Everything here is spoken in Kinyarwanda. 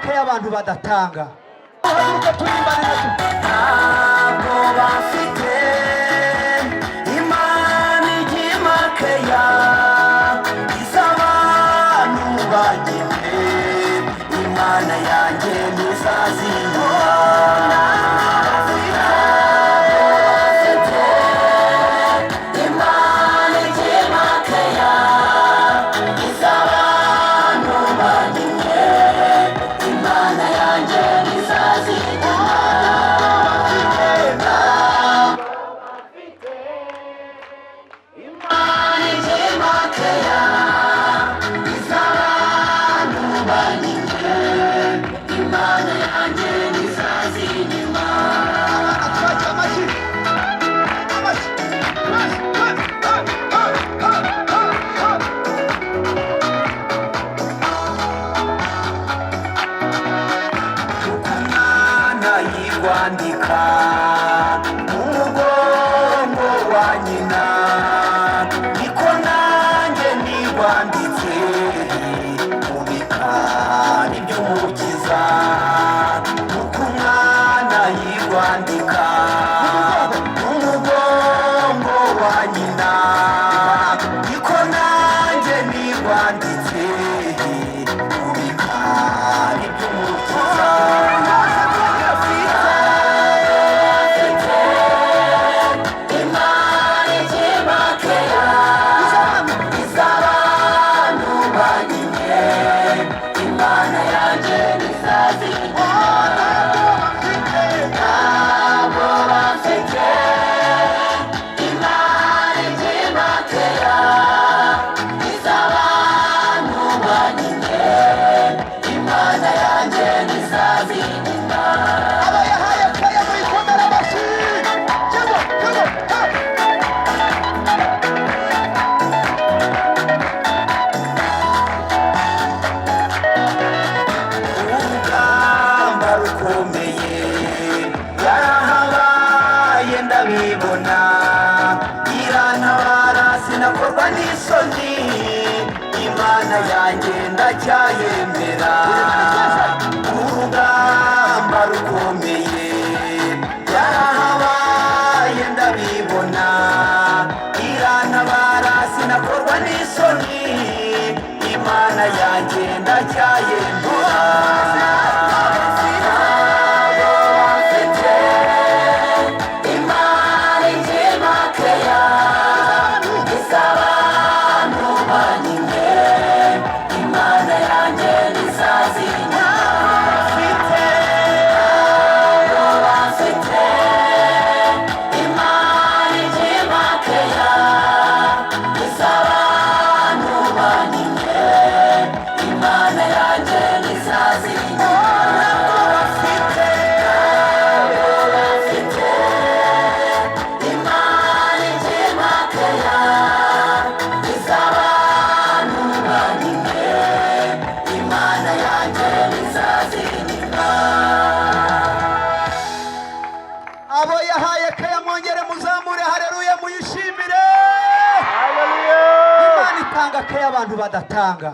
keya abantu badatanga. Haguruka turimbane ntabwo bafite Imana igima keya iz'abantu bagiye Imana yanjye ntizazimura. Kwandika umugongo wa nyina niko nanjye nigwanditse mu bikari by'umukiza uko umwana yigwandika umugongo wa nyina niko nanjye nigwanditse mu bikari by'umukiza. Ndabibona irantabara sinakorwa n'isoni Imana yanjye ndacyayemera. Urugamba rukomeye yarahabaye ndabibona irantabara sinakorwa n'isoni Imana yanjye ndacyayemera. Abo yahaye keya mwongere muzamure haleluya muyishimire. Imana itanga keya abantu badatanga.